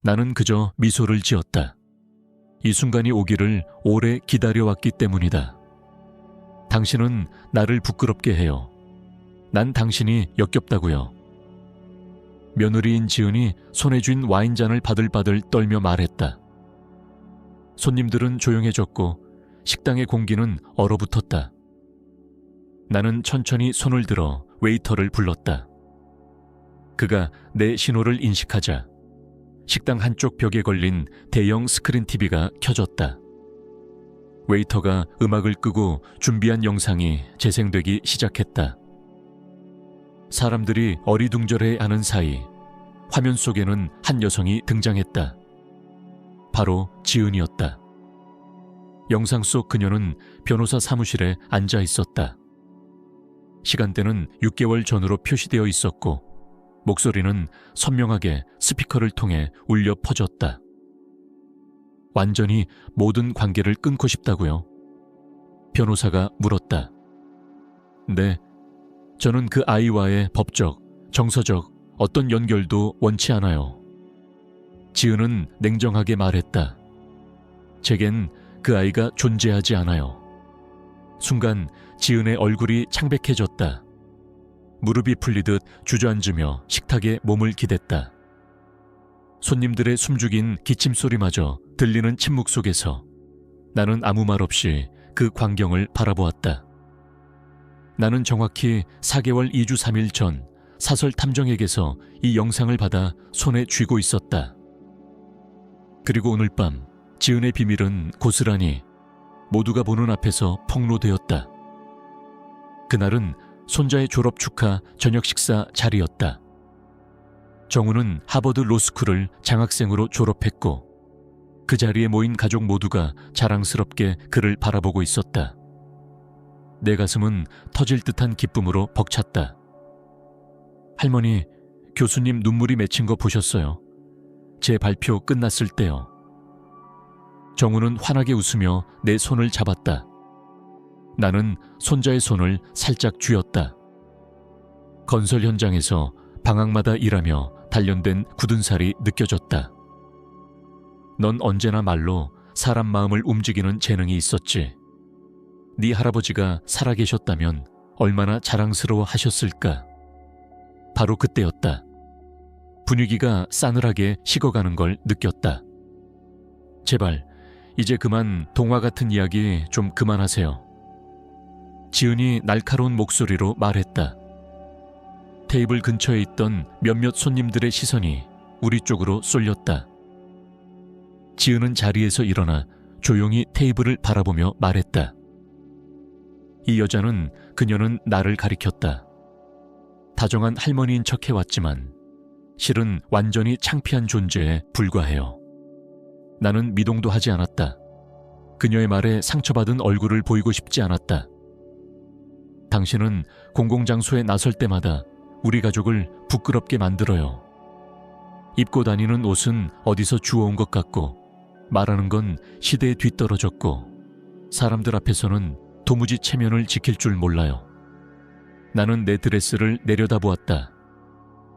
나는 그저 미소를 지었다. 이 순간이 오기를 오래 기다려왔기 때문이다. 당신은 나를 부끄럽게 해요. 난 당신이 역겹다고요. 며느리인 지은이 손에 쥔 와인잔을 바들바들 떨며 말했다. 손님들은 조용해졌고 식당의 공기는 얼어붙었다. 나는 천천히 손을 들어 웨이터를 불렀다. 그가 내 신호를 인식하자 식당 한쪽 벽에 걸린 대형 스크린 TV가 켜졌다. 웨이터가 음악을 끄고 준비한 영상이 재생되기 시작했다. 사람들이 어리둥절해하는 사이 화면 속에는 한 여성이 등장했다. 바로 지은이었다. 영상 속 그녀는 변호사 사무실에 앉아 있었다. 시간대는 6개월 전으로 표시되어 있었고 목소리는 선명하게 스피커를 통해 울려 퍼졌다. 완전히 모든 관계를 끊고 싶다고요? 변호사가 물었다. 네, 저는 그 아이와의 법적, 정서적 어떤 연결도 원치 않아요. 지은은 냉정하게 말했다. 제겐 그 아이가 존재하지 않아요. 순간 지은의 얼굴이 창백해졌다. 무릎이 풀리듯 주저앉으며 식탁에 몸을 기댔다. 손님들의 숨죽인 기침 소리마저 들리는 침묵 속에서 나는 아무 말 없이 그 광경을 바라보았다. 나는 정확히 4개월 2주 3일 전 사설 탐정에게서 이 영상을 받아 손에 쥐고 있었다. 그리고 오늘 밤 지은의 비밀은 고스란히 모두가 보는 앞에서 폭로되었다. 그날은 손자의 졸업 축하 저녁 식사 자리였다. 정우는 하버드 로스쿨을 장학생으로 졸업했고 그 자리에 모인 가족 모두가 자랑스럽게 그를 바라보고 있었다. 내 가슴은 터질 듯한 기쁨으로 벅찼다. 할머니, 교수님 눈물이 맺힌 거 보셨어요? 제 발표 끝났을 때요. 정우는 환하게 웃으며 내 손을 잡았다. 나는 손자의 손을 살짝 쥐었다. 건설 현장에서 방학마다 일하며 단련된 굳은 살이 느껴졌다. 넌 언제나 말로 사람 마음을 움직이는 재능이 있었지. 네 할아버지가 살아계셨다면 얼마나 자랑스러워 하셨을까. 바로 그때였다. 분위기가 싸늘하게 식어가는 걸 느꼈다. 제발 이제 그만 동화 같은 이야기 좀 그만하세요. 지은이 날카로운 목소리로 말했다. 테이블 근처에 있던 몇몇 손님들의 시선이 우리 쪽으로 쏠렸다. 지은은 자리에서 일어나 조용히 테이블을 바라보며 말했다. 이 여자는 그녀는 나를 가리켰다. 다정한 할머니인 척 해왔지만 실은 완전히 창피한 존재에 불과해요. 나는 미동도 하지 않았다. 그녀의 말에 상처받은 얼굴을 보이고 싶지 않았다. 당신은 공공장소에 나설 때마다 우리 가족을 부끄럽게 만들어요. 입고 다니는 옷은 어디서 주워온 것 같고 말하는 건 시대에 뒤떨어졌고 사람들 앞에서는 도무지 체면을 지킬 줄 몰라요. 나는 내 드레스를 내려다보았다.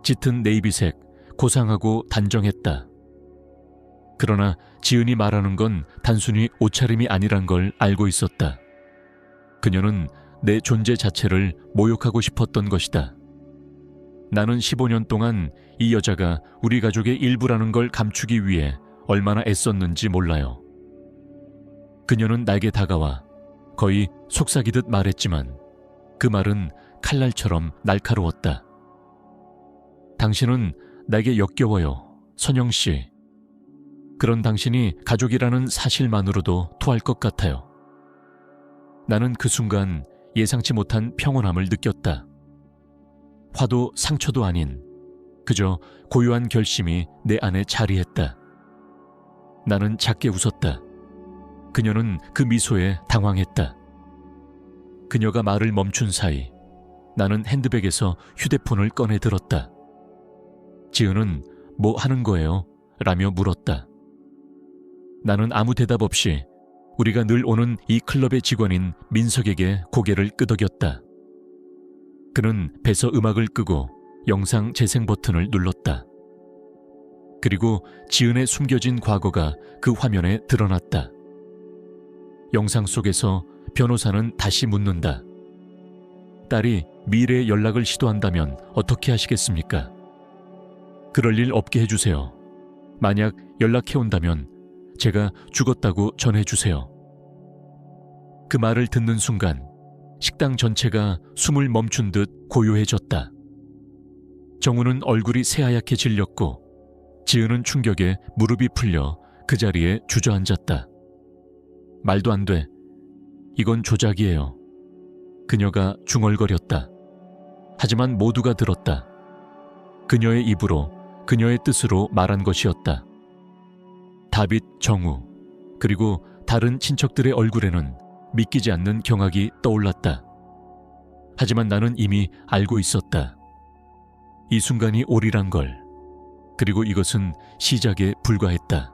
짙은 네이비색, 고상하고 단정했다. 그러나 지은이 말하는 건 단순히 옷차림이 아니란 걸 알고 있었다. 그녀는 내 존재 자체를 모욕하고 싶었던 것이다. 나는 15년 동안 이 여자가 우리 가족의 일부라는 걸 감추기 위해 얼마나 애썼는지 몰라요. 그녀는 나에게 다가와 거의 속삭이듯 말했지만 그 말은 칼날처럼 날카로웠다. 당신은 나에게 역겨워요, 선영 씨. 그런 당신이 가족이라는 사실만으로도 토할 것 같아요. 나는 그 순간 예상치 못한 평온함을 느꼈다. 화도 상처도 아닌 그저 고요한 결심이 내 안에 자리했다. 나는 작게 웃었다. 그녀는 그 미소에 당황했다. 그녀가 말을 멈춘 사이 나는 핸드백에서 휴대폰을 꺼내 들었다. 지은은 뭐 하는 거예요? 라며 물었다. 나는 아무 대답 없이 우리가 늘 오는 이 클럽의 직원인 민석에게 고개를 끄덕였다. 그는 배서 음악을 끄고 영상 재생 버튼을 눌렀다. 그리고 지은의 숨겨진 과거가 그 화면에 드러났다. 영상 속에서 변호사는 다시 묻는다. 딸이 미래에 연락을 시도한다면 어떻게 하시겠습니까? 그럴 일 없게 해주세요. 만약 연락해온다면 제가 죽었다고 전해주세요. 그 말을 듣는 순간 식당 전체가 숨을 멈춘 듯 고요해졌다. 정우는 얼굴이 새하얗게 질렸고 지은은 충격에 무릎이 풀려 그 자리에 주저앉았다. 말도 안 돼. 이건 조작이에요. 그녀가 중얼거렸다. 하지만 모두가 들었다. 그녀의 입으로, 그녀의 뜻으로 말한 것이었다. 다빗, 정우, 그리고 다른 친척들의 얼굴에는 믿기지 않는 경악이 떠올랐다. 하지만 나는 이미 알고 있었다. 이 순간이 올이란 걸. 그리고 이것은 시작에 불과했다.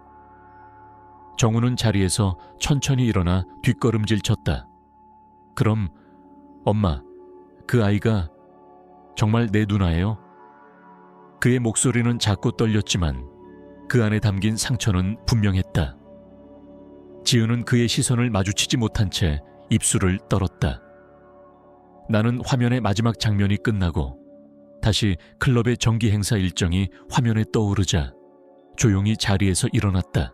정우는 자리에서 천천히 일어나 뒷걸음질 쳤다. 그럼 엄마, 그 아이가 정말 내 누나예요? 그의 목소리는 작고 떨렸지만 그 안에 담긴 상처는 분명했다. 지은은 그의 시선을 마주치지 못한 채 입술을 떨었다. 나는 화면의 마지막 장면이 끝나고 다시 클럽의 정기 행사 일정이 화면에 떠오르자 조용히 자리에서 일어났다.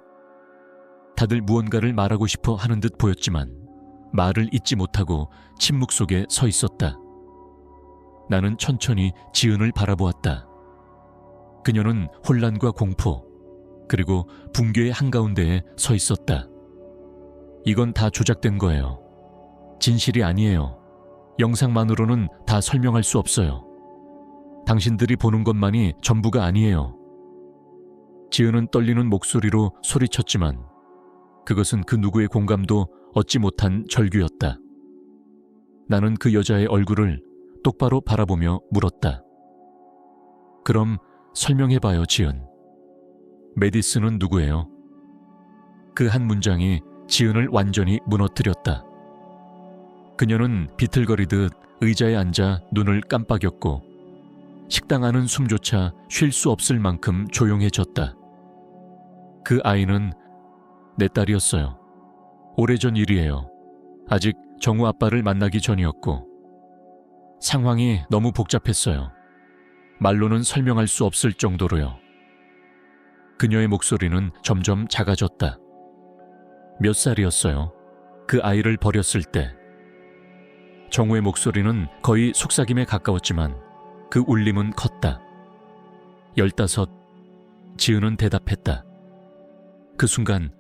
다들 무언가를 말하고 싶어 하는 듯 보였지만 말을 잇지 못하고 침묵 속에 서 있었다. 나는 천천히 지은을 바라보았다. 그녀는 혼란과 공포, 그리고 붕괴의 한가운데에 서 있었다. 이건 다 조작된 거예요. 진실이 아니에요. 영상만으로는 다 설명할 수 없어요. 당신들이 보는 것만이 전부가 아니에요. 지은은 떨리는 목소리로 소리쳤지만 그것은 그 누구의 공감도 얻지 못한 절규였다. 나는 그 여자의 얼굴을 똑바로 바라보며 물었다. 그럼 설명해봐요, 지은. 메디슨은 누구예요? 그 한 문장이 지은을 완전히 무너뜨렸다. 그녀는 비틀거리듯 의자에 앉아 눈을 깜빡였고 식당 안은 숨조차 쉴 수 없을 만큼 조용해졌다. 그 아이는 내 딸이었어요. 오래전 일이에요. 아직 정우 아빠를 만나기 전이었고 상황이 너무 복잡했어요. 말로는 설명할 수 없을 정도로요. 그녀의 목소리는 점점 작아졌다. 몇 살이었어요? 그 아이를 버렸을 때. 정우의 목소리는 거의 속삭임에 가까웠지만 그 울림은 컸다. 15. 지은은 대답했다. 그 순간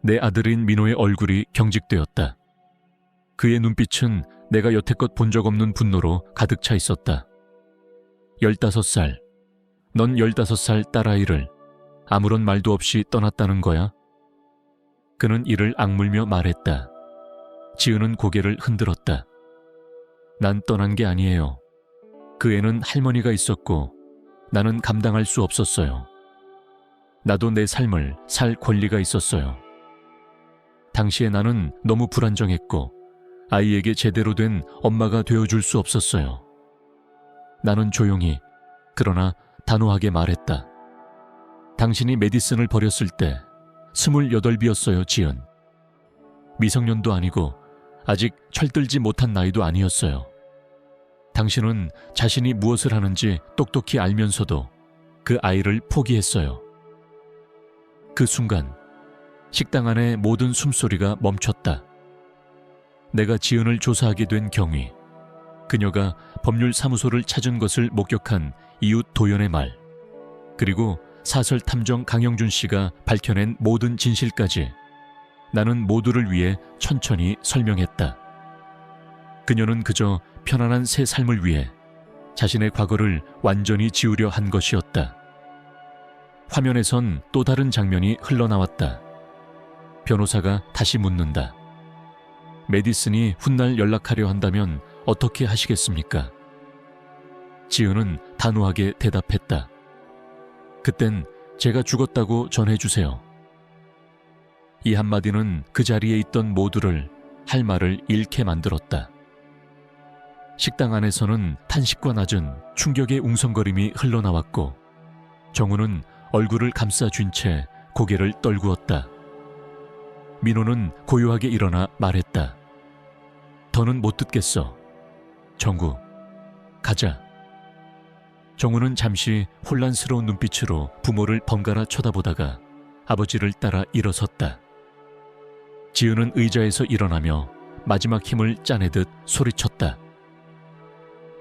내 아들인 민호의 얼굴이 경직되었다. 그의 눈빛은 내가 여태껏 본 적 없는 분노로 가득 차 있었다. 15살. 넌 15살 딸아이를 아무런 말도 없이 떠났다는 거야? 그는 이를 악물며 말했다. 지은은 고개를 흔들었다. 난 떠난 게 아니에요. 그 애는 할머니가 있었고 나는 감당할 수 없었어요. 나도 내 삶을 살 권리가 있었어요. 당시에 나는 너무 불안정했고 아이에게 제대로 된 엄마가 되어줄 수 없었어요. 나는 조용히 그러나 단호하게 말했다. 당신이 메디슨을 버렸을 때 28이었어요, 지은. 미성년도 아니고 아직 철들지 못한 나이도 아니었어요. 당신은 자신이 무엇을 하는지 똑똑히 알면서도 그 아이를 포기했어요. 그 순간 식당 안의 모든 숨소리가 멈췄다. 내가 지은을 조사하게 된 경위, 그녀가 법률사무소를 찾은 것을 목격한 이웃 도연의 말, 그리고 사설탐정 강영준 씨가 밝혀낸 모든 진실까지 나는 모두를 위해 천천히 설명했다. 그녀는 그저 편안한 새 삶을 위해 자신의 과거를 완전히 지우려 한 것이었다. 화면에선 또 다른 장면이 흘러나왔다. 변호사가 다시 묻는다. 메디슨이 훗날 연락하려 한다면 어떻게 하시겠습니까? 지은은 단호하게 대답했다. 그땐 제가 죽었다고 전해주세요. 이 한마디는 그 자리에 있던 모두를 할 말을 잃게 만들었다. 식당 안에서는 탄식과 낮은 충격의 웅성거림이 흘러나왔고 정우는 얼굴을 감싸쥔 채 고개를 떨구었다. 민호는 고요하게 일어나 말했다. 더는 못 듣겠어. 정우, 가자. 정우는 잠시 혼란스러운 눈빛으로 부모를 번갈아 쳐다보다가 아버지를 따라 일어섰다. 지은은 의자에서 일어나며 마지막 힘을 짜내듯 소리쳤다.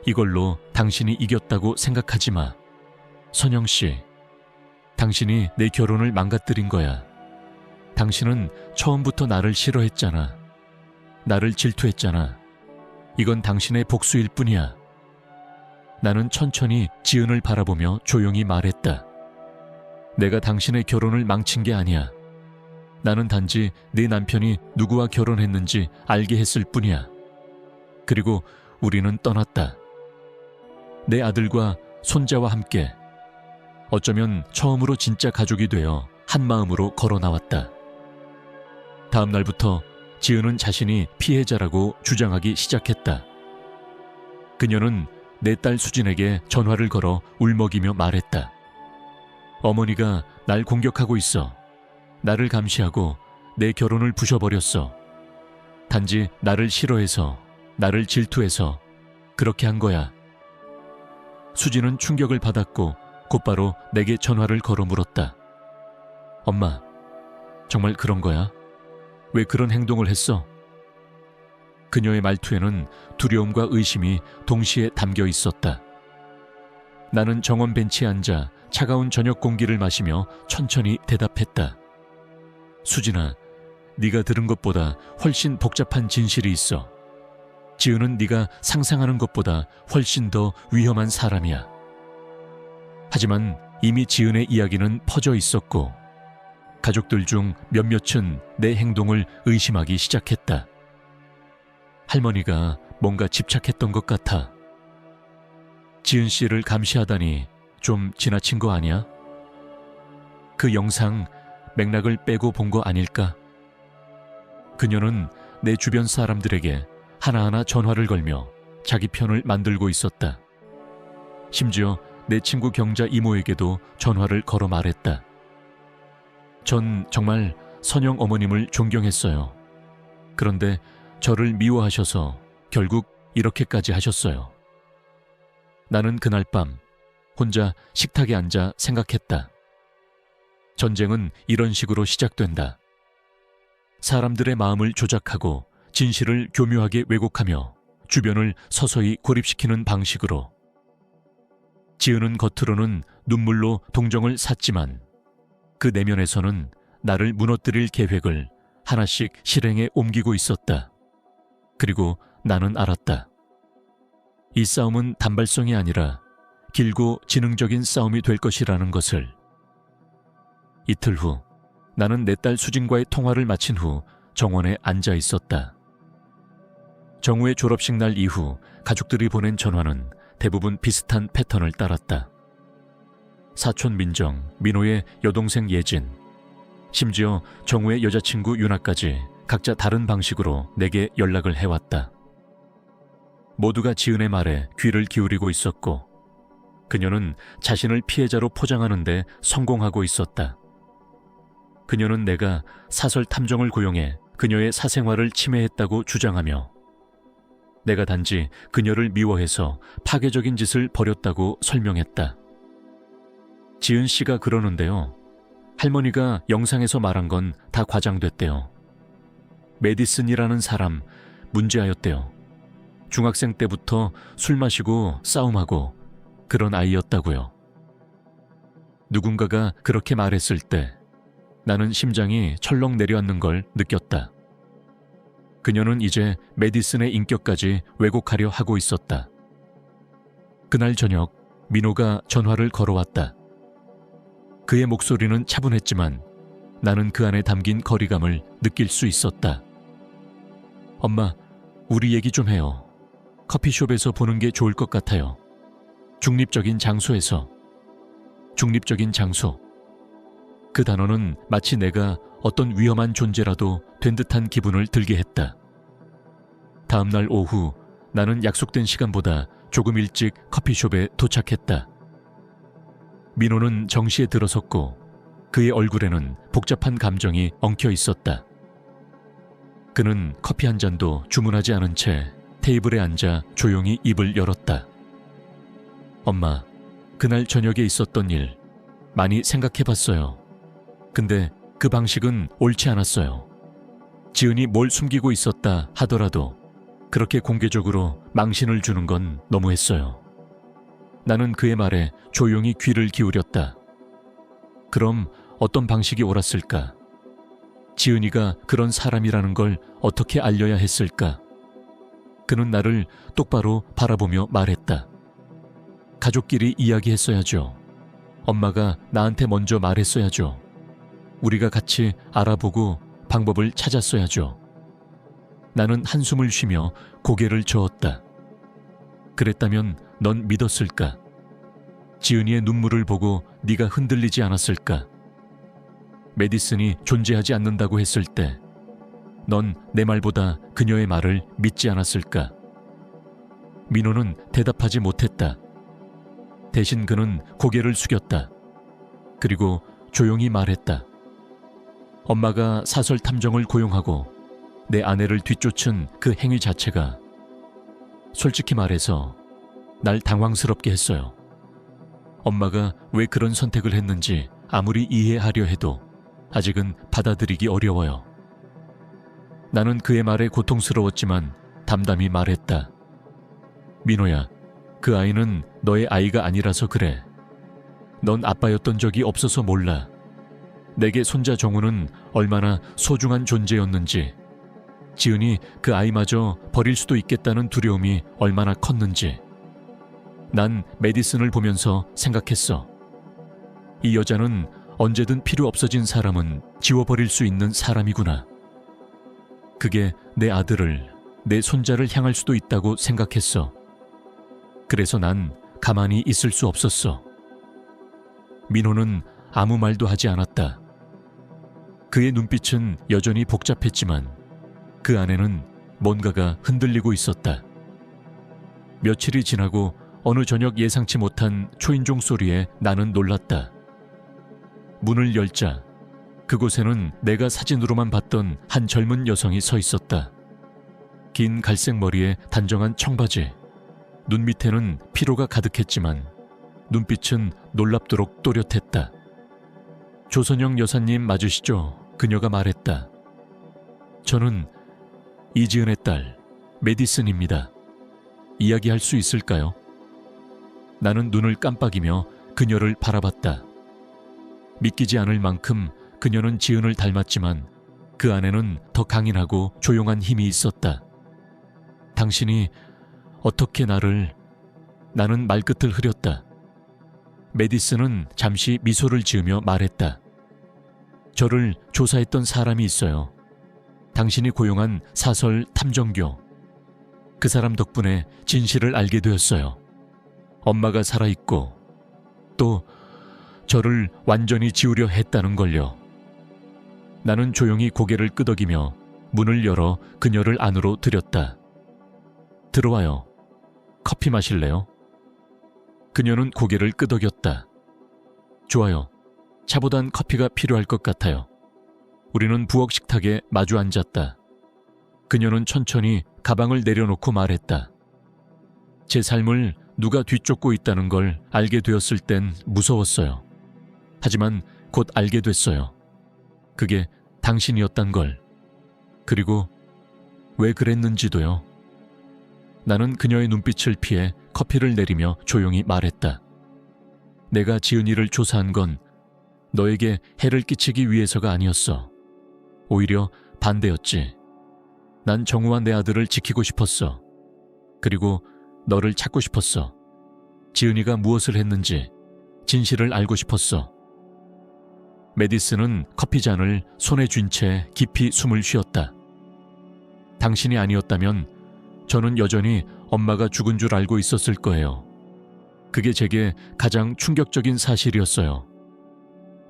이걸로 당신이 이겼다고 생각하지 마. 선영 씨, 당신이 내 결혼을 망가뜨린 거야. 당신은 처음부터 나를 싫어했잖아. 나를 질투했잖아. 이건 당신의 복수일 뿐이야. 나는 천천히 지은을 바라보며 조용히 말했다. 내가 당신의 결혼을 망친 게 아니야. 나는 단지 네 남편이 누구와 결혼했는지 알게 했을 뿐이야. 그리고 우리는 떠났다. 내 아들과 손자와 함께 어쩌면 처음으로 진짜 가족이 되어 한 마음으로 걸어 나왔다. 다음 날부터 지은은 자신이 피해자라고 주장하기 시작했다. 그녀는 내 딸 수진에게 전화를 걸어 울먹이며 말했다. 어머니가 날 공격하고 있어. 나를 감시하고 내 결혼을 부셔버렸어. 단지 나를 싫어해서, 나를 질투해서 그렇게 한 거야. 수진은 충격을 받았고 곧바로 내게 전화를 걸어 물었다. 엄마, 정말 그런 거야? 왜 그런 행동을 했어? 그녀의 말투에는 두려움과 의심이 동시에 담겨 있었다. 나는 정원 벤치에 앉아 차가운 저녁 공기를 마시며 천천히 대답했다. 수진아, 네가 들은 것보다 훨씬 복잡한 진실이 있어. 지은은 네가 상상하는 것보다 훨씬 더 위험한 사람이야. 하지만 이미 지은의 이야기는 퍼져 있었고 가족들 중 몇몇은 내 행동을 의심하기 시작했다. 할머니가 뭔가 집착했던 것 같아. 지은 씨를 감시하다니 좀 지나친 거 아니야? 그 영상 맥락을 빼고 본 거 아닐까? 그녀는 내 주변 사람들에게 하나하나 전화를 걸며 자기 편을 만들고 있었다. 심지어 내 친구 경자 이모에게도 전화를 걸어 말했다. 전 정말 선영 어머님을 존경했어요. 그런데 저를 미워하셔서 결국 이렇게까지 하셨어요. 나는 그날 밤 혼자 식탁에 앉아 생각했다. 전쟁은 이런 식으로 시작된다. 사람들의 마음을 조작하고 진실을 교묘하게 왜곡하며 주변을 서서히 고립시키는 방식으로. 지은은 겉으로는 눈물로 동정을 샀지만 그 내면에서는 나를 무너뜨릴 계획을 하나씩 실행에 옮기고 있었다. 그리고 나는 알았다. 이 싸움은 단발성이 아니라 길고 지능적인 싸움이 될 것이라는 것을. 이틀 후 나는 내 딸 수진과의 통화를 마친 후 정원에 앉아 있었다. 정우의 졸업식 날 이후 가족들이 보낸 전화는 대부분 비슷한 패턴을 따랐다. 사촌 민정, 민호의 여동생 예진, 심지어 정우의 여자친구 유나까지 각자 다른 방식으로 내게 연락을 해왔다. 모두가 지은의 말에 귀를 기울이고 있었고 그녀는 자신을 피해자로 포장하는 데 성공하고 있었다. 그녀는 내가 사설 탐정을 고용해 그녀의 사생활을 침해했다고 주장하며 내가 단지 그녀를 미워해서 파괴적인 짓을 벌였다고 설명했다. 지은 씨가 그러는데요. 할머니가 영상에서 말한 건 다 과장됐대요. 메디슨이라는 사람 문제아였대요. 중학생 때부터 술 마시고 싸움하고 그런 아이였다고요. 누군가가 그렇게 말했을 때 나는 심장이 철렁 내려앉는 걸 느꼈다. 그녀는 이제 메디슨의 인격까지 왜곡하려 하고 있었다. 그날 저녁 민호가 전화를 걸어왔다. 그의 목소리는 차분했지만 나는 그 안에 담긴 거리감을 느낄 수 있었다. 엄마, 우리 얘기 좀 해요. 커피숍에서 보는 게 좋을 것 같아요. 중립적인 장소에서. 중립적인 장소. 그 단어는 마치 내가 어떤 위험한 존재라도 된 듯한 기분을 들게 했다. 다음 날 오후 나는 약속된 시간보다 조금 일찍 커피숍에 도착했다. 민호는 정시에 들어섰고 그의 얼굴에는 복잡한 감정이 엉켜 있었다. 그는 커피 한 잔도 주문하지 않은 채 테이블에 앉아 조용히 입을 열었다. 엄마, 그날 저녁에 있었던 일 많이 생각해봤어요. 근데 그 방식은 옳지 않았어요. 지은이 뭘 숨기고 있었다 하더라도 그렇게 공개적으로 망신을 주는 건 너무했어요. 나는 그의 말에 조용히 귀를 기울였다. 그럼 어떤 방식이 옳았을까? 지은이가 그런 사람이라는 걸 어떻게 알려야 했을까? 그는 나를 똑바로 바라보며 말했다. 가족끼리 이야기했어야죠. 엄마가 나한테 먼저 말했어야죠. 우리가 같이 알아보고 방법을 찾았어야죠. 나는 한숨을 쉬며 고개를 저었다. 그랬다면 넌 믿었을까? 지은이의 눈물을 보고 네가 흔들리지 않았을까? 메디슨이 존재하지 않는다고 했을 때 넌 내 말보다 그녀의 말을 믿지 않았을까? 민호는 대답하지 못했다. 대신 그는 고개를 숙였다. 그리고 조용히 말했다. 엄마가 사설 탐정을 고용하고 내 아내를 뒤쫓은 그 행위 자체가 솔직히 말해서 날 당황스럽게 했어요. 엄마가 왜 그런 선택을 했는지 아무리 이해하려 해도 아직은 받아들이기 어려워요. 나는 그의 말에 고통스러웠지만 담담히 말했다. 민호야, 그 아이는 너의 아이가 아니라서 그래. 넌 아빠였던 적이 없어서 몰라. 내게 손자 정우는 얼마나 소중한 존재였는지, 지은이 그 아이마저 버릴 수도 있겠다는 두려움이 얼마나 컸는지. 난 메디슨을 보면서 생각했어. 이 여자는 언제든 필요 없어진 사람은 지워버릴 수 있는 사람이구나. 그게 내 아들을, 내 손자를 향할 수도 있다고 생각했어. 그래서 난 가만히 있을 수 없었어. 민호는 아무 말도 하지 않았다. 그의 눈빛은 여전히 복잡했지만 그 안에는 뭔가가 흔들리고 있었다. 며칠이 지나고 어느 저녁 예상치 못한 초인종 소리에 나는 놀랐다. 문을 열자 그곳에는 내가 사진으로만 봤던 한 젊은 여성이 서 있었다. 긴 갈색 머리에 단정한 청바지, 눈 밑에는 피로가 가득했지만 눈빛은 놀랍도록 또렷했다. 조선영 여사님 맞으시죠? 그녀가 말했다. 저는 이지은의 딸 메디슨입니다. 이야기할 수 있을까요? 나는 눈을 깜빡이며 그녀를 바라봤다. 믿기지 않을 만큼 그녀는 지은을 닮았지만 그 안에는 더 강인하고 조용한 힘이 있었다. 당신이 어떻게 나는 말끝을 흐렸다. 메디슨은 잠시 미소를 지으며 말했다. 저를 조사했던 사람이 있어요. 당신이 고용한 사설 탐정교. 그 사람 덕분에 진실을 알게 되었어요. 엄마가 살아있고 또 저를 완전히 지우려 했다는 걸요. 나는 조용히 고개를 끄덕이며 문을 열어 그녀를 안으로 들였다. 들어와요. 커피 마실래요? 그녀는 고개를 끄덕였다. 좋아요. 차보단 커피가 필요할 것 같아요. 우리는 부엌 식탁에 마주 앉았다. 그녀는 천천히 가방을 내려놓고 말했다. 제 삶을 누가 뒤쫓고 있다는 걸 알게 되었을 땐 무서웠어요. 하지만 곧 알게 됐어요. 그게 당신이었단 걸. 그리고 왜 그랬는지도요. 나는 그녀의 눈빛을 피해 커피를 내리며 조용히 말했다. 내가 지은이를 조사한 건 너에게 해를 끼치기 위해서가 아니었어. 오히려 반대였지. 난 정우와 내 아들을 지키고 싶었어. 그리고 너를 찾고 싶었어. 지은이가 무엇을 했는지 진실을 알고 싶었어. 메디슨은 커피잔을 손에 쥔 채 깊이 숨을 쉬었다. 당신이 아니었다면 저는 여전히 엄마가 죽은 줄 알고 있었을 거예요. 그게 제게 가장 충격적인 사실이었어요.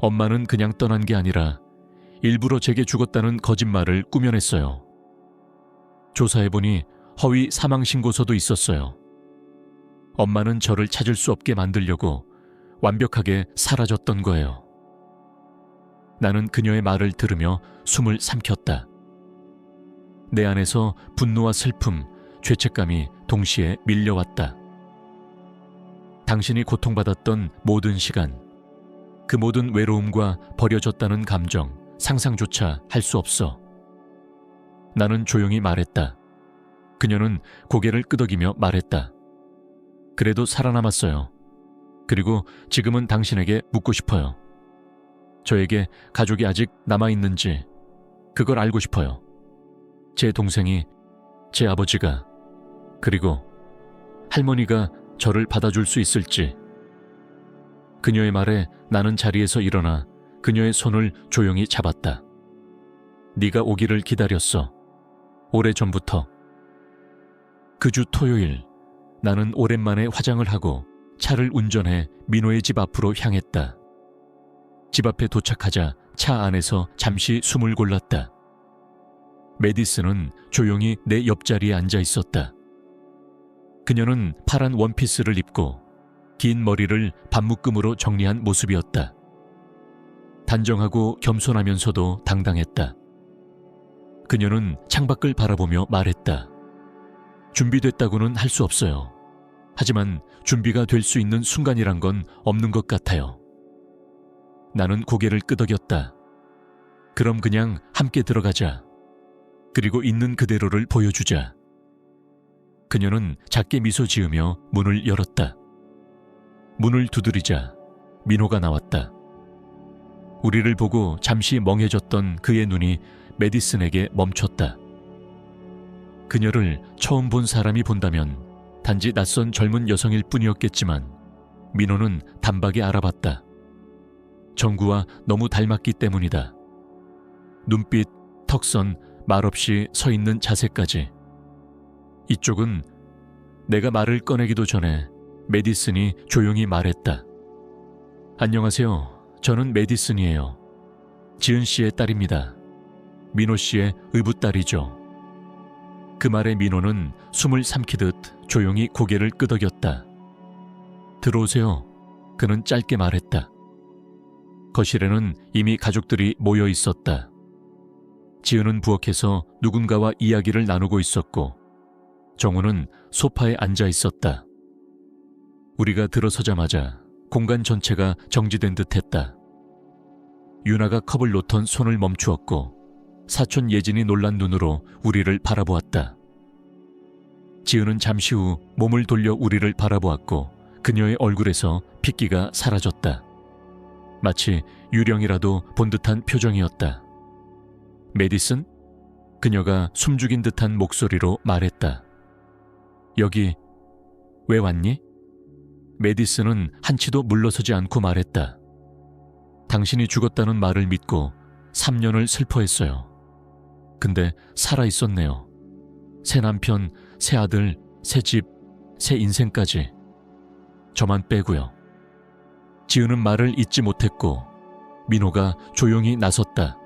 엄마는 그냥 떠난 게 아니라 일부러 제게 죽었다는 거짓말을 꾸며냈어요. 조사해보니 허위 사망신고서도 있었어요. 엄마는 저를 찾을 수 없게 만들려고 완벽하게 사라졌던 거예요. 나는 그녀의 말을 들으며 숨을 삼켰다. 내 안에서 분노와 슬픔, 죄책감이 동시에 밀려왔다. 당신이 고통받았던 모든 시간, 그 모든 외로움과 버려졌다는 감정, 상상조차 할 수 없어. 나는 조용히 말했다. 그녀는 고개를 끄덕이며 말했다. 그래도 살아남았어요. 그리고 지금은 당신에게 묻고 싶어요. 저에게 가족이 아직 남아있는지 그걸 알고 싶어요. 제 동생이, 제 아버지가, 그리고 할머니가 저를 받아줄 수 있을지. 그녀의 말에 나는 자리에서 일어나 그녀의 손을 조용히 잡았다. 네가 오기를 기다렸어. 오래전부터. 그 주 토요일, 나는 오랜만에 화장을 하고 차를 운전해 민호의 집 앞으로 향했다. 집 앞에 도착하자 차 안에서 잠시 숨을 골랐다. 메디슨은 조용히 내 옆자리에 앉아 있었다. 그녀는 파란 원피스를 입고 긴 머리를 반묶음으로 정리한 모습이었다. 단정하고 겸손하면서도 당당했다. 그녀는 창밖을 바라보며 말했다. 준비됐다고는 할 수 없어요. 하지만 준비가 될 수 있는 순간이란 건 없는 것 같아요. 나는 고개를 끄덕였다. 그럼 그냥 함께 들어가자. 그리고 있는 그대로를 보여주자. 그녀는 작게 미소 지으며 문을 열었다. 문을 두드리자 민호가 나왔다. 우리를 보고 잠시 멍해졌던 그의 눈이 메디슨에게 멈췄다. 그녀를 처음 본 사람이 본다면 단지 낯선 젊은 여성일 뿐이었겠지만 민호는 단박에 알아봤다. 정구와 너무 닮았기 때문이다. 눈빛, 턱선, 말없이 서 있는 자세까지. 이쪽은 내가 말을 꺼내기도 전에 메디슨이 조용히 말했다. 안녕하세요. 저는 메디슨이에요. 지은 씨의 딸입니다. 민호 씨의 의붓딸이죠. 그 말에 민호는 숨을 삼키듯 조용히 고개를 끄덕였다. 들어오세요. 그는 짧게 말했다. 거실에는 이미 가족들이 모여 있었다. 지은은 부엌에서 누군가와 이야기를 나누고 있었고 정우는 소파에 앉아 있었다. 우리가 들어서자마자 공간 전체가 정지된 듯했다. 유나가 컵을 놓던 손을 멈추었고 사촌 예진이 놀란 눈으로 우리를 바라보았다. 지은은 잠시 후 몸을 돌려 우리를 바라보았고 그녀의 얼굴에서 핏기가 사라졌다. 마치 유령이라도 본 듯한 표정이었다. 메디슨? 그녀가 숨죽인 듯한 목소리로 말했다. 여기 왜 왔니? 메디슨은 한치도 물러서지 않고 말했다. 당신이 죽었다는 말을 믿고 3년을 슬퍼했어요. 근데 살아있었네요. 새 남편, 새 아들, 새 집, 새 인생까지. 저만 빼고요. 지은은 말을 잇지 못했고 민호가 조용히 나섰다.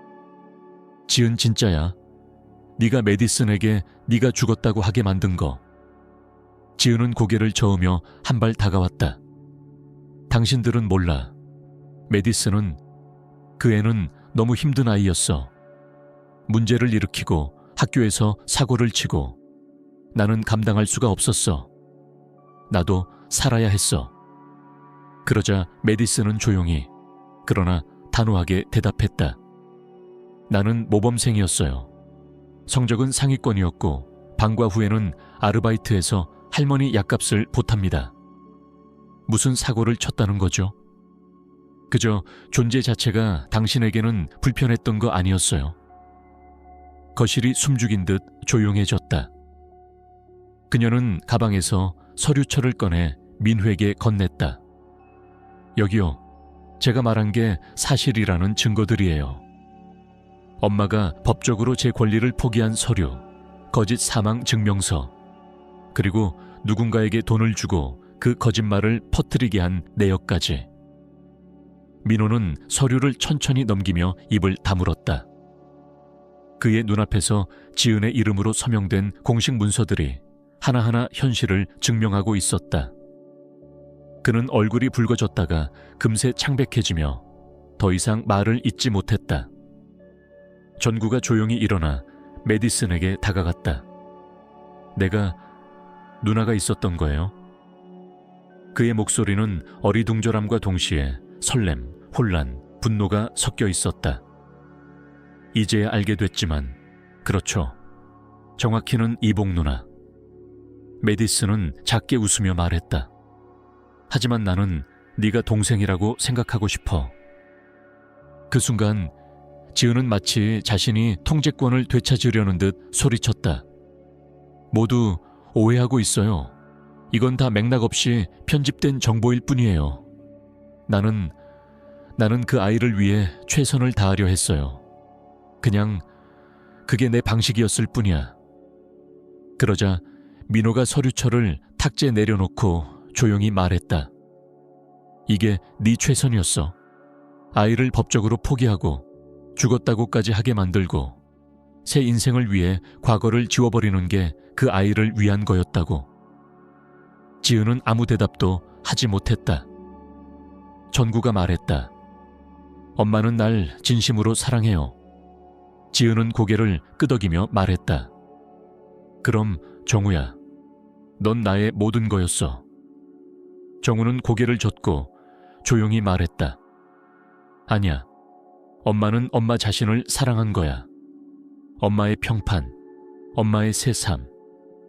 지은 진짜야. 네가 메디슨에게 네가 죽었다고 하게 만든 거. 지은은 고개를 저으며 한 발 다가왔다. 당신들은 몰라. 메디슨은 그 애는 너무 힘든 아이였어. 문제를 일으키고 학교에서 사고를 치고 나는 감당할 수가 없었어. 나도 살아야 했어. 그러자 메디슨은 조용히 그러나 단호하게 대답했다. 나는 모범생이었어요. 성적은 상위권이었고 방과 후에는 아르바이트해서 할머니 약값을 보탑니다. 무슨 사고를 쳤다는 거죠? 그저 존재 자체가 당신에게는 불편했던 거 아니었어요. 거실이 숨죽인 듯 조용해졌다. 그녀는 가방에서 서류철을 꺼내 민회에게 건넸다. 여기요. 제가 말한 게 사실이라는 증거들이에요. 엄마가 법적으로 제 권리를 포기한 서류, 거짓 사망 증명서, 그리고 누군가에게 돈을 주고 그 거짓말을 퍼뜨리게 한 내역까지. 민호는 서류를 천천히 넘기며 입을 다물었다. 그의 눈앞에서 지은의 이름으로 서명된 공식 문서들이 하나하나 현실을 증명하고 있었다. 그는 얼굴이 붉어졌다가 금세 창백해지며 더 이상 말을 잇지 못했다. 전구가 조용히 일어나 메디슨에게 다가갔다. 내가 누나가 있었던 거예요? 그의 목소리는 어리둥절함과 동시에 설렘, 혼란, 분노가 섞여 있었다. 이제야 알게 됐지만, 그렇죠. 정확히는 이복 누나. 메디슨은 작게 웃으며 말했다. 하지만 나는 네가 동생이라고 생각하고 싶어. 그 순간 지은은 마치 자신이 통제권을 되찾으려는 듯 소리쳤다. 모두 오해하고 있어요. 이건 다 맥락 없이 편집된 정보일 뿐이에요. 나는 그 아이를 위해 최선을 다하려 했어요. 그냥 그게 내 방식이었을 뿐이야. 그러자 민호가 서류철을 탁자에 내려놓고 조용히 말했다. 이게 네 최선이었어. 아이를 법적으로 포기하고 죽었다고까지 하게 만들고 새 인생을 위해 과거를 지워버리는 게 그 아이를 위한 거였다고. 지은은 아무 대답도 하지 못했다. 전구가 말했다. 엄마는 날 진심으로 사랑해요. 지은은 고개를 끄덕이며 말했다. 그럼 정우야, 넌 나의 모든 거였어. 정우는 고개를 젓고 조용히 말했다. 아니야, 엄마는 엄마 자신을 사랑한 거야. 엄마의 평판, 엄마의 새 삶,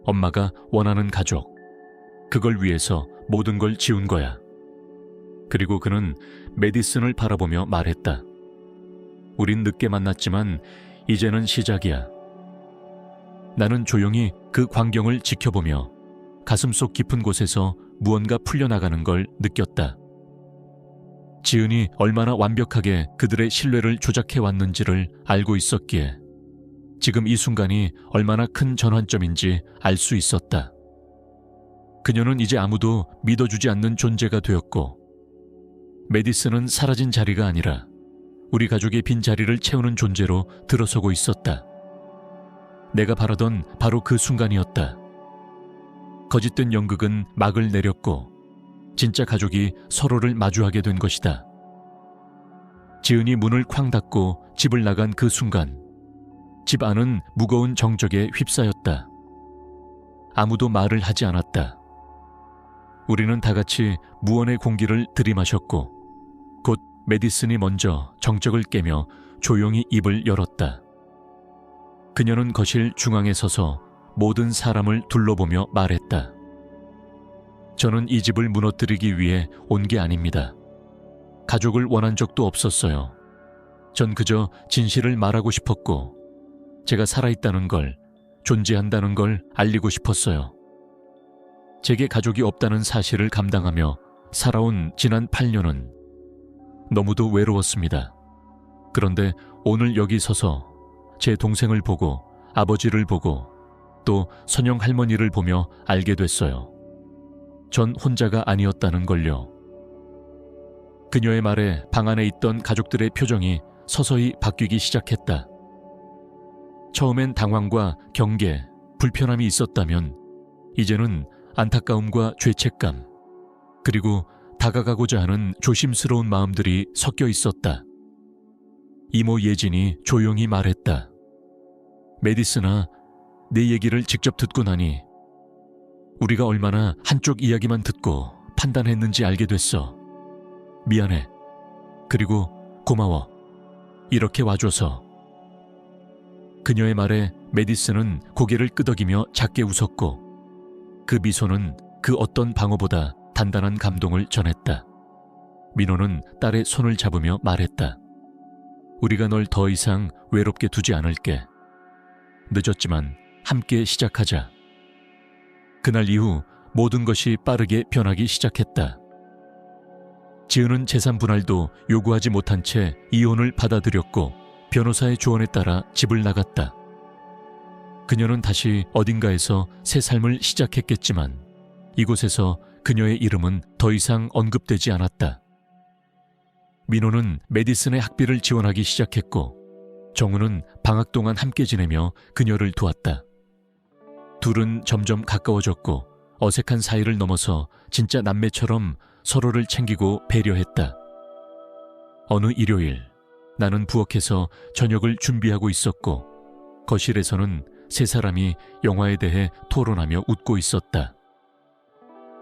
엄마가 원하는 가족, 그걸 위해서 모든 걸 지운 거야. 그리고 그는 메디슨을 바라보며 말했다. 우린 늦게 만났지만 이제는 시작이야. 나는 조용히 그 광경을 지켜보며 가슴속 깊은 곳에서 무언가 풀려나가는 걸 느꼈다. 지은이 얼마나 완벽하게 그들의 신뢰를 조작해왔는지를 알고 있었기에 지금 이 순간이 얼마나 큰 전환점인지 알 수 있었다. 그녀는 이제 아무도 믿어주지 않는 존재가 되었고 메디슨은 사라진 자리가 아니라 우리 가족의 빈 자리를 채우는 존재로 들어서고 있었다. 내가 바라던 바로 그 순간이었다. 거짓된 연극은 막을 내렸고 진짜 가족이 서로를 마주하게 된 것이다. 지은이 문을 쾅 닫고 집을 나간 그 순간 집 안은 무거운 정적에 휩싸였다. 아무도 말을 하지 않았다. 우리는 다 같이 무언의 공기를 들이마셨고 곧 메디슨이 먼저 정적을 깨며 조용히 입을 열었다. 그녀는 거실 중앙에 서서 모든 사람을 둘러보며 말했다. 저는 이 집을 무너뜨리기 위해 온 게 아닙니다. 가족을 원한 적도 없었어요. 전 그저 진실을 말하고 싶었고 제가 살아있다는 걸, 존재한다는 걸 알리고 싶었어요. 제게 가족이 없다는 사실을 감당하며 살아온 지난 8년은 너무도 외로웠습니다. 그런데 오늘 여기 서서 제 동생을 보고 아버지를 보고 또 선영 할머니를 보며 알게 됐어요. 전 혼자가 아니었다는 걸요. 그녀의 말에 방 안에 있던 가족들의 표정이 서서히 바뀌기 시작했다. 처음엔 당황과 경계, 불편함이 있었다면 이제는 안타까움과 죄책감, 그리고 다가가고자 하는 조심스러운 마음들이 섞여 있었다. 이모 예진이 조용히 말했다. 메디슨아, 내 얘기를 직접 듣고 나니 우리가 얼마나 한쪽 이야기만 듣고 판단했는지 알게 됐어. 미안해. 그리고 고마워. 이렇게 와줘서. 그녀의 말에 메디슨은 고개를 끄덕이며 작게 웃었고 그 미소는 그 어떤 방어보다 단단한 감동을 전했다. 민호는 딸의 손을 잡으며 말했다. 우리가 널 더 이상 외롭게 두지 않을게. 늦었지만 함께 시작하자. 그날 이후 모든 것이 빠르게 변하기 시작했다. 지은은 재산 분할도 요구하지 못한 채 이혼을 받아들였고 변호사의 조언에 따라 집을 나갔다. 그녀는 다시 어딘가에서 새 삶을 시작했겠지만 이곳에서 그녀의 이름은 더 이상 언급되지 않았다. 민호는 메디슨의 학비를 지원하기 시작했고 정우는 방학 동안 함께 지내며 그녀를 도왔다. 둘은 점점 가까워졌고 어색한 사이를 넘어서 진짜 남매처럼 서로를 챙기고 배려했다. 어느 일요일, 나는 부엌에서 저녁을 준비하고 있었고 거실에서는 세 사람이 영화에 대해 토론하며 웃고 있었다.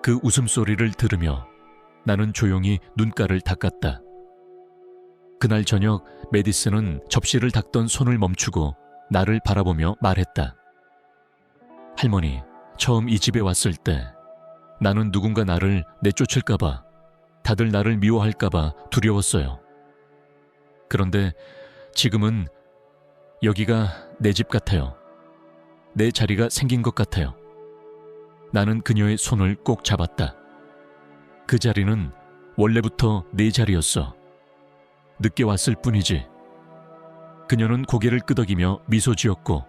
그 웃음소리를 들으며 나는 조용히 눈가를 닦았다. 그날 저녁 메디슨은 접시를 닦던 손을 멈추고 나를 바라보며 말했다. 할머니, 처음 이 집에 왔을 때 나는 누군가 나를 내쫓을까봐, 다들 나를 미워할까봐 두려웠어요. 그런데 지금은 여기가 내 집 같아요. 내 자리가 생긴 것 같아요. 나는 그녀의 손을 꼭 잡았다. 그 자리는 원래부터 내 자리였어. 늦게 왔을 뿐이지. 그녀는 고개를 끄덕이며 미소 지었고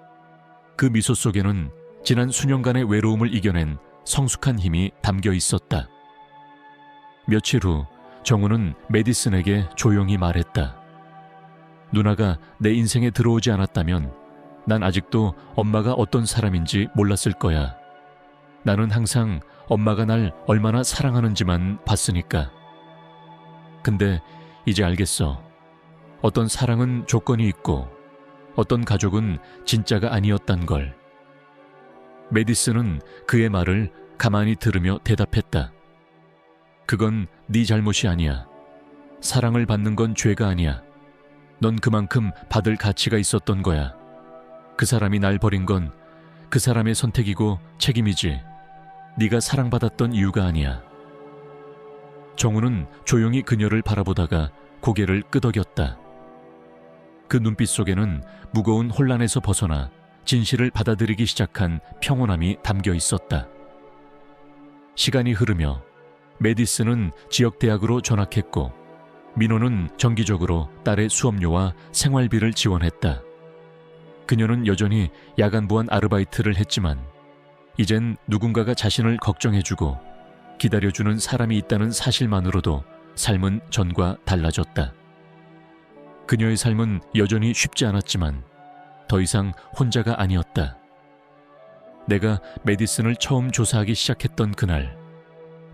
그 미소 속에는 지난 수년간의 외로움을 이겨낸 성숙한 힘이 담겨 있었다. 며칠 후 정우는 메디슨에게 조용히 말했다. 누나가 내 인생에 들어오지 않았다면 난 아직도 엄마가 어떤 사람인지 몰랐을 거야. 나는 항상 엄마가 날 얼마나 사랑하는지만 봤으니까. 근데 이제 알겠어. 어떤 사랑은 조건이 있고 어떤 가족은 진짜가 아니었단 걸. 메디슨은 그의 말을 가만히 들으며 대답했다. 그건 네 잘못이 아니야. 사랑을 받는 건 죄가 아니야. 넌 그만큼 받을 가치가 있었던 거야. 그 사람이 날 버린 건 그 사람의 선택이고 책임이지. 네가 사랑받았던 이유가 아니야. 정우는 조용히 그녀를 바라보다가 고개를 끄덕였다. 그 눈빛 속에는 무거운 혼란에서 벗어나 진실을 받아들이기 시작한 평온함이 담겨 있었다. 시간이 흐르며 메디슨은 지역대학으로 전학했고 민호는 정기적으로 딸의 수업료와 생활비를 지원했다. 그녀는 여전히 야간부한 아르바이트를 했지만 이젠 누군가가 자신을 걱정해주고 기다려주는 사람이 있다는 사실만으로도 삶은 전과 달라졌다. 그녀의 삶은 여전히 쉽지 않았지만 더 이상 혼자가 아니었다. 내가 메디슨을 처음 조사하기 시작했던 그날,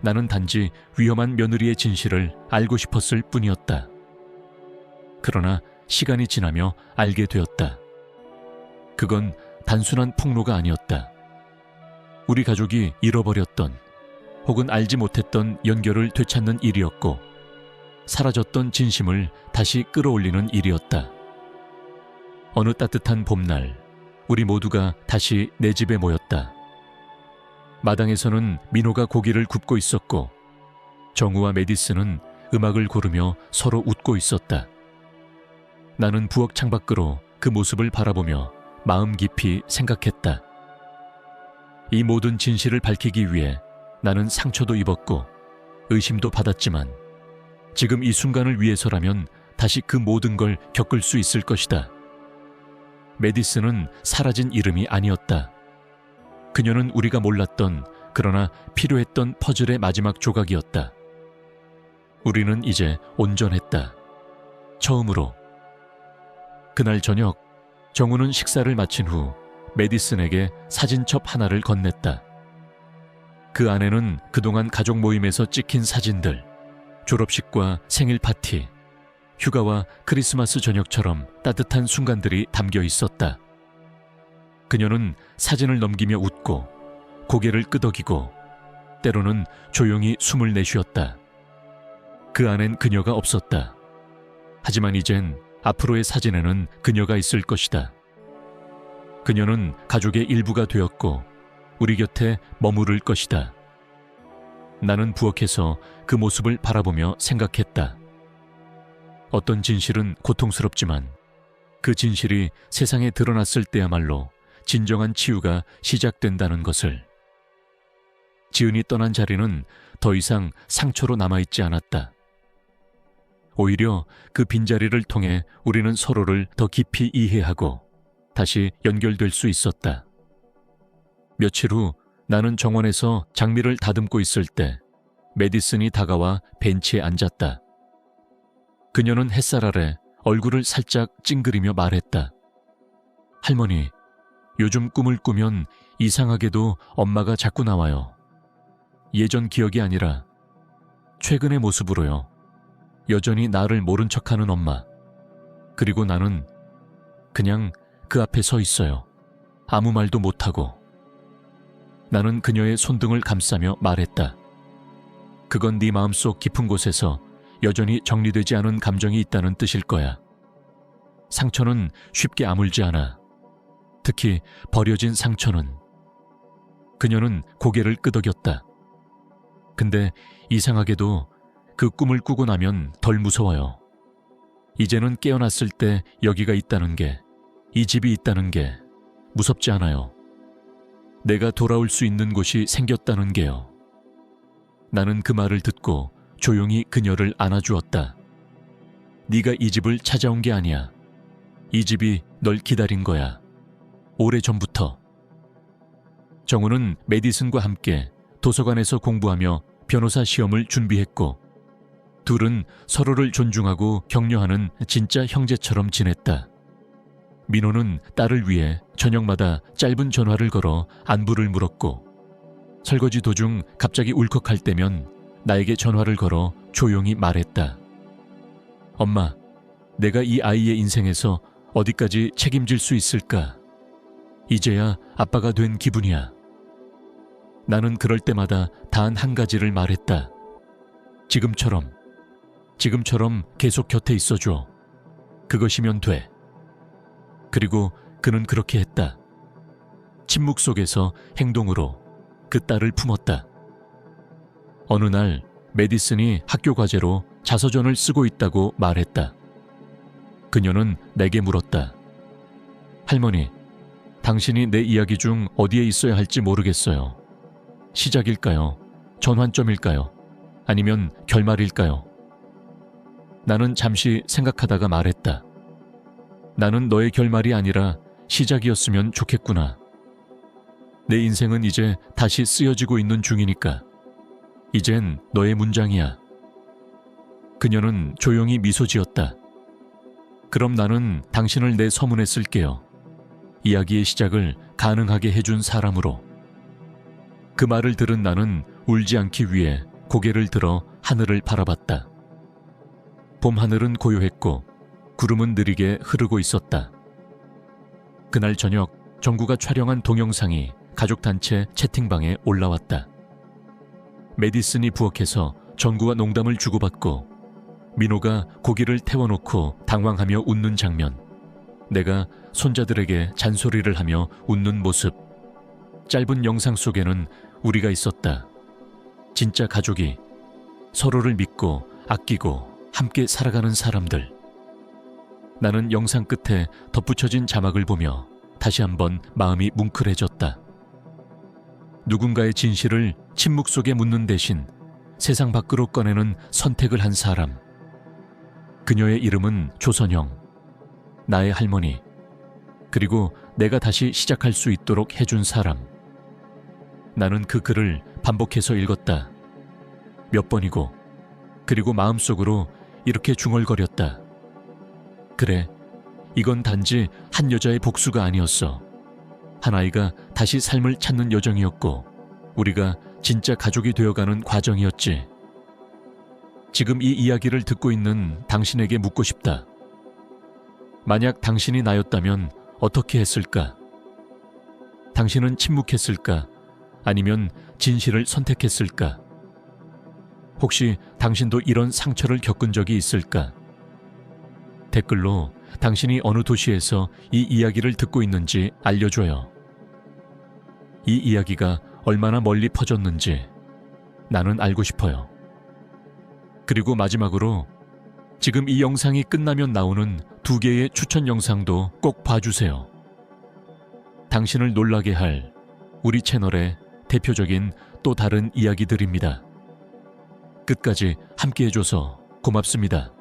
나는 단지 위험한 며느리의 진실을 알고 싶었을 뿐이었다. 그러나 시간이 지나며 알게 되었다. 그건 단순한 폭로가 아니었다. 우리 가족이 잃어버렸던 혹은 알지 못했던 연결을 되찾는 일이었고 사라졌던 진심을 다시 끌어올리는 일이었다. 어느 따뜻한 봄날, 우리 모두가 다시 내 집에 모였다. 마당에서는 민호가 고기를 굽고 있었고 정우와 메디슨은 음악을 고르며 서로 웃고 있었다. 나는 부엌 창밖으로 그 모습을 바라보며 마음 깊이 생각했다. 이 모든 진실을 밝히기 위해 나는 상처도 입었고 의심도 받았지만 지금 이 순간을 위해서라면 다시 그 모든 걸 겪을 수 있을 것이다. 메디슨은 사라진 이름이 아니었다. 그녀는 우리가 몰랐던 그러나 필요했던 퍼즐의 마지막 조각이었다. 우리는 이제 온전했다. 처음으로. 그날 저녁 정우는 식사를 마친 후 메디슨에게 사진첩 하나를 건넸다. 그 안에는 그동안 가족 모임에서 찍힌 사진들, 졸업식과 생일 파티, 휴가와 크리스마스 저녁처럼 따뜻한 순간들이 담겨 있었다. 그녀는 사진을 넘기며 웃고 고개를 끄덕이고 때로는 조용히 숨을 내쉬었다. 그 안엔 그녀가 없었다. 하지만 이젠 앞으로의 사진에는 그녀가 있을 것이다. 그녀는 가족의 일부가 되었고 우리 곁에 머무를 것이다. 나는 부엌에서 그 모습을 바라보며 생각했다. 어떤 진실은 고통스럽지만 그 진실이 세상에 드러났을 때야말로 진정한 치유가 시작된다는 것을. 지은이 떠난 자리는 더 이상 상처로 남아있지 않았다. 오히려 그 빈자리를 통해 우리는 서로를 더 깊이 이해하고 다시 연결될 수 있었다. 며칠 후 나는 정원에서 장미를 다듬고 있을 때 메디슨이 다가와 벤치에 앉았다. 그녀는 햇살 아래 얼굴을 살짝 찡그리며 말했다. 할머니, 요즘 꿈을 꾸면 이상하게도 엄마가 자꾸 나와요. 예전 기억이 아니라 최근의 모습으로요. 여전히 나를 모른 척하는 엄마. 그리고 나는 그냥 그 앞에 서 있어요. 아무 말도 못하고. 나는 그녀의 손등을 감싸며 말했다. 그건 네 마음속 깊은 곳에서 여전히 정리되지 않은 감정이 있다는 뜻일 거야. 상처는 쉽게 아물지 않아. 특히 버려진 상처는. 그녀는 고개를 끄덕였다. 근데 이상하게도 그 꿈을 꾸고 나면 덜 무서워요. 이제는 깨어났을 때 여기가 있다는 게, 이 집이 있다는 게 무섭지 않아요. 내가 돌아올 수 있는 곳이 생겼다는 게요. 나는 그 말을 듣고 조용히 그녀를 안아주었다. 네가 이 집을 찾아온 게 아니야. 이 집이 널 기다린 거야. 오래전부터. 정우는 메디슨과 함께 도서관에서 공부하며 변호사 시험을 준비했고 둘은 서로를 존중하고 격려하는 진짜 형제처럼 지냈다. 민호는 딸을 위해 저녁마다 짧은 전화를 걸어 안부를 물었고 설거지 도중 갑자기 울컥할 때면 나에게 전화를 걸어 조용히 말했다. 엄마, 내가 이 아이의 인생에서 어디까지 책임질 수 있을까? 이제야 아빠가 된 기분이야. 나는 그럴 때마다 단 한 가지를 말했다. 지금처럼 계속 곁에 있어줘. 그것이면 돼. 그리고 그는 그렇게 했다. 침묵 속에서 행동으로 그 딸을 품었다. 어느 날 메디슨이 학교 과제로 자서전을 쓰고 있다고 말했다. 그녀는 내게 물었다. 할머니, 당신이 내 이야기 중 어디에 있어야 할지 모르겠어요. 시작일까요? 전환점일까요? 아니면 결말일까요? 나는 잠시 생각하다가 말했다. 나는 너의 결말이 아니라 시작이었으면 좋겠구나. 내 인생은 이제 다시 쓰여지고 있는 중이니까. 이젠 너의 문장이야. 그녀는 조용히 미소 지었다. 그럼 나는 당신을 내 서문에 쓸게요. 이야기의 시작을 가능하게 해준 사람으로. 그 말을 들은 나는 울지 않기 위해 고개를 들어 하늘을 바라봤다. 봄 하늘은 고요했고 구름은 느리게 흐르고 있었다. 그날 저녁 정구가 촬영한 동영상이 가족단체 채팅방에 올라왔다. 메디슨이 부엌에서 정구와 농담을 주고받고 민호가 고기를 태워놓고 당황하며 웃는 장면, 내가 손자들에게 잔소리를 하며 웃는 모습. 짧은 영상 속에는 우리가 있었다. 진짜 가족이, 서로를 믿고 아끼고 함께 살아가는 사람들. 나는 영상 끝에 덧붙여진 자막을 보며 다시 한번 마음이 뭉클해졌다. 누군가의 진실을 침묵 속에 묻는 대신 세상 밖으로 꺼내는 선택을 한 사람. 그녀의 이름은 조선영, 나의 할머니, 그리고 내가 다시 시작할 수 있도록 해준 사람. 나는 그 글을 반복해서 읽었다. 몇 번이고, 그리고 마음속으로 이렇게 중얼거렸다. 그래, 이건 단지 한 여자의 복수가 아니었어. 한 아이가 다시 삶을 찾는 여정이었고 우리가 진짜 가족이 되어가는 과정이었지. 지금 이 이야기를 듣고 있는 당신에게 묻고 싶다. 만약 당신이 나였다면 어떻게 했을까? 당신은 침묵했을까? 아니면 진실을 선택했을까? 혹시 당신도 이런 상처를 겪은 적이 있을까? 댓글로 당신이 어느 도시에서 이 이야기를 듣고 있는지 알려줘요. 이 이야기가 얼마나 멀리 퍼졌는지 나는 알고 싶어요. 그리고 마지막으로 지금 이 영상이 끝나면 나오는 2개의 추천 영상도 꼭 봐주세요. 당신을 놀라게 할 우리 채널의 대표적인 또 다른 이야기들입니다. 끝까지 함께해줘서 고맙습니다.